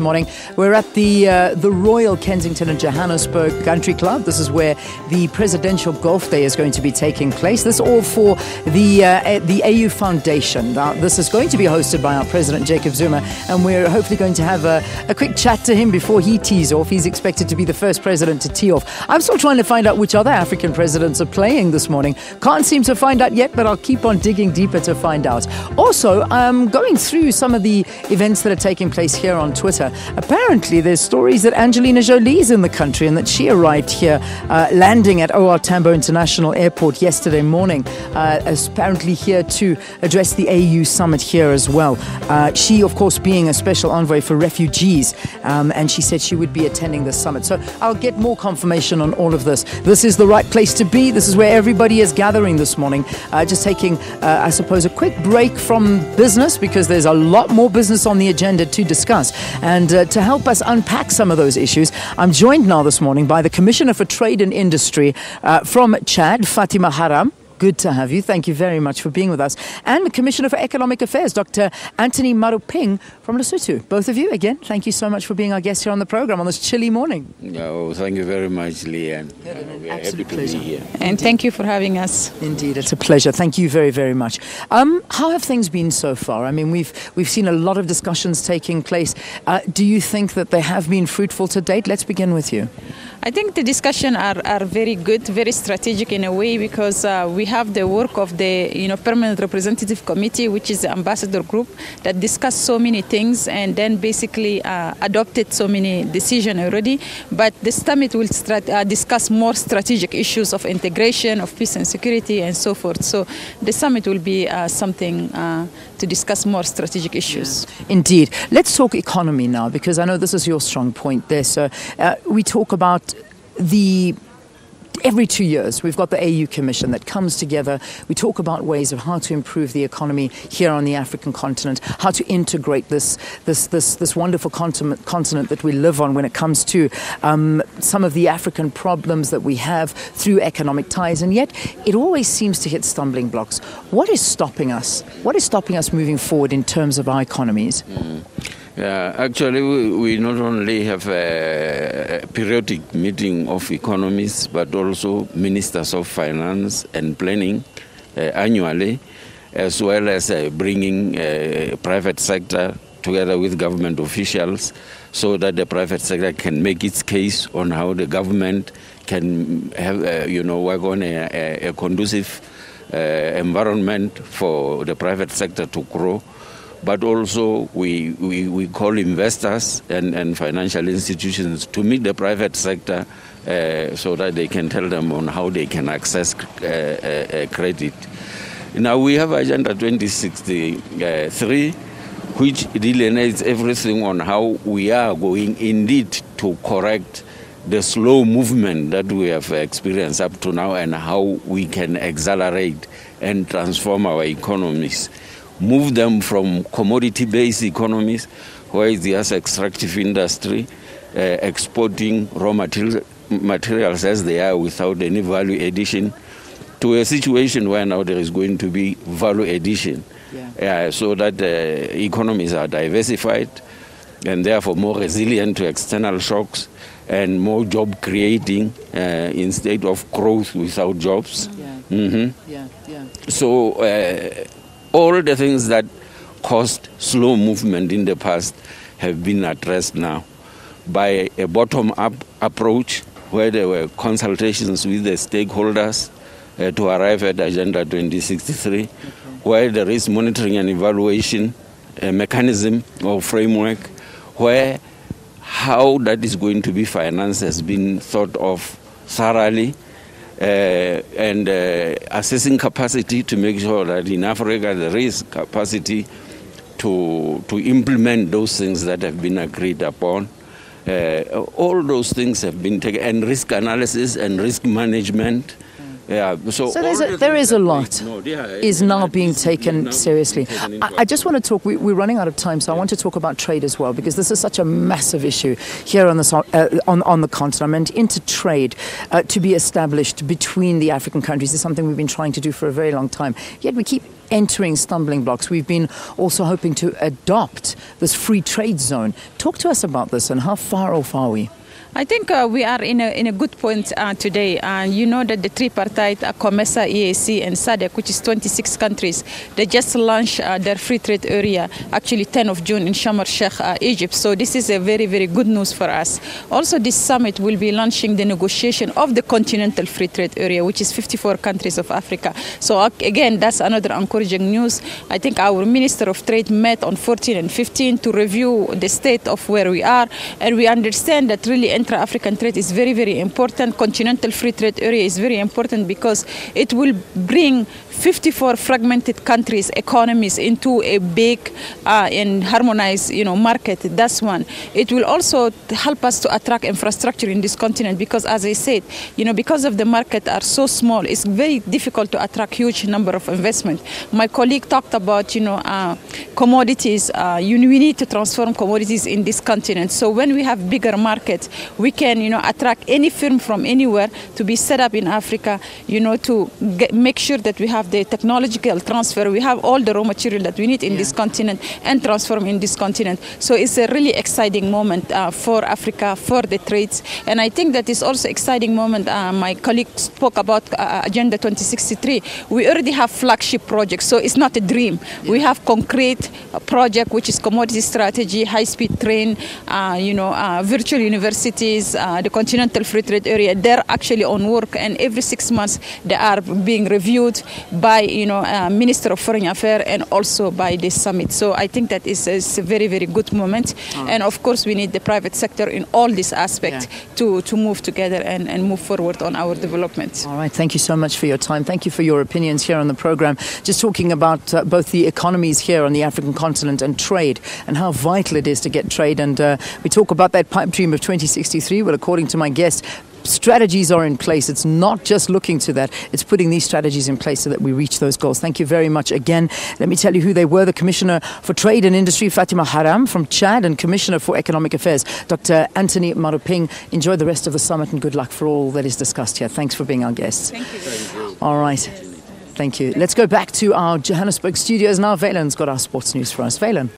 Morning. We're at the Royal Kensington and Johannesburg Country Club. This is where the Presidential Golf Day is going to be taking place. This all for the AU Foundation. Now, this is going to be hosted by our President Jacob Zuma, and we're hopefully going to have a quick chat to him before he tees off. He's expected to be the first president to tee off. I'm still trying to find out which other African presidents are playing this morning. Can't seem to find out yet, but I'll keep on digging deeper to find out. Also, I'm going through some of the events that are taking place here on Twitter. Apparently, there's stories that Angelina Jolie is in the country and that she arrived here, landing at OR Tambo International Airport yesterday morning, apparently here to address the AU summit here as well. She, of course, being a special envoy for refugees, and she said she would be attending the summit. So I'll get more confirmation on all of this. This is the right place to be. This is where everybody is gathering this morning. Just taking, I suppose, a quick break from business because there's a lot more business on the agenda to discuss. And to help us unpack some of those issues, I'm joined now this morning by the Commissioner for Trade and Industry from Chad, Fatima Haram. Good to have you. Thank you very much for being with us. And the Commissioner for Economic Affairs, Dr. Anthony Maruping from Lesotho. Both of you, again, thank you so much for being our guest here on the program on this chilly morning. Oh, thank you very much, Leanne. We're happy to be here. And thank you for having us. Indeed, it's a pleasure. Thank you very, very much. How have things been so far? I mean, we've seen a lot of discussions taking place. Do you think that they have been fruitful to date? Let's begin with you. I think the discussions are very good, very strategic in a way, because we have the work of the Permanent Representative Committee, which is the ambassador group, that discussed so many things and then basically adopted so many decisions already. But the summit will discuss more strategic issues of integration, of peace and security, and so forth. So the summit will be something to discuss more strategic issues. Yeah. Indeed. Let's talk economy now, because I know this is your strong point there. So we talk about every 2 years, we've got the AU Commission that comes together. We talk about ways of how to improve the economy here on the African continent, how to integrate this wonderful continent that we live on when it comes to some of the African problems that we have through economic ties. And yet, it always seems to hit stumbling blocks. What is stopping us? What is stopping us moving forward in terms of our economies? Yeah, actually, we not only have a periodic meeting of economists, but also ministers of finance and planning annually, as well as bringing private sector together with government officials, so that the private sector can make its case on how the government can have, work on a conducive environment for the private sector to grow. But also we call investors and financial institutions to meet the private sector so that they can tell them on how they can access credit. Now we have Agenda 2063, which delineates everything on how we are going indeed to correct the slow movement that we have experienced up to now and how we can accelerate and transform our economies. Move them from commodity-based economies, where it's just extractive industry, exporting raw materials as they are without any value addition, to a situation where now there is going to be value addition, so that economies are diversified and therefore more resilient to external shocks and more job creating instead of growth without jobs. So all the things that caused slow movement in the past have been addressed now by a bottom-up approach where there were consultations with the stakeholders to arrive at Agenda 2063, where there is monitoring and evaluation, a mechanism or framework where how that is going to be financed has been thought of thoroughly, and assessing capacity to make sure that in Africa there is capacity to implement those things that have been agreed upon. All those things have been taken, and risk analysis and risk management. So there is a lot is now being taken seriously. I just want to talk, we're running out of time, so I want to talk about trade as well, because this is such a massive issue here on the continent. Intertrade to be established between the African countries is something we've been trying to do for a very long time. Yet we keep entering stumbling blocks. We've been also hoping to adopt this free trade zone. Talk to us about this and how far off are we? I think we are in a good point today. You know that the tripartite, COMESA, EAC and SADC, which is 26 countries, they just launched their free trade area, actually 10th of June in Sharm el-Sheikh, Egypt. So this is a very, very good news for us. Also, this summit will be launching the negotiation of the continental free trade area, which is 54 countries of Africa. So again, that's another encouraging news. I think our Minister of Trade met on 14 and 15 to review the state of where we are. And we understand that really intra-African trade is very, very important. Continental free trade area is very important because it will bring 54 fragmented countries, economies into a big and harmonized, market. That's one. It will also help us to attract infrastructure in this continent because, as I said, because of the market are so small, it's very difficult to attract huge number of investment. My colleague talked about, commodities. We need to transform commodities in this continent. So when we have bigger markets, we can, attract any firm from anywhere to be set up in Africa, to make sure that we have the technological transfer. We have all the raw material that we need in this continent and transform in this continent. So it's a really exciting moment for Africa, for the trades. And I think that is also exciting moment. My colleague spoke about Agenda 2063. We already have flagship projects, so it's not a dream. We have concrete project, which is commodity strategy, high-speed train, virtual universities, the continental free trade area. They're actually on work, and every 6 months they are being reviewed by Minister of Foreign Affairs and also by this summit. So I think that is a very, very good moment. And of course, we need the private sector in all these aspects to move together and move forward on our development. All right. Thank you so much for your time. Thank you for your opinions here on the program. Just talking about both the economies here on the African continent and trade and how vital it is to get trade. And we talk about that pipe dream of 2063. Well, according to my guest, strategies are in place. It's not just looking to that. It's putting these strategies in place so that we reach those goals. Thank you very much again. Let me tell you who they were. The Commissioner for Trade and Industry, Fatima Haram from Chad, and Commissioner for Economic Affairs, Dr. Anthony Maruping. Enjoy the rest of the summit and good luck for all that is discussed here. Thanks for being our guests. Thank you. All right. Thank you. Let's go back to our Johannesburg studios now. Vaylan's got our sports news for us. Vaylan.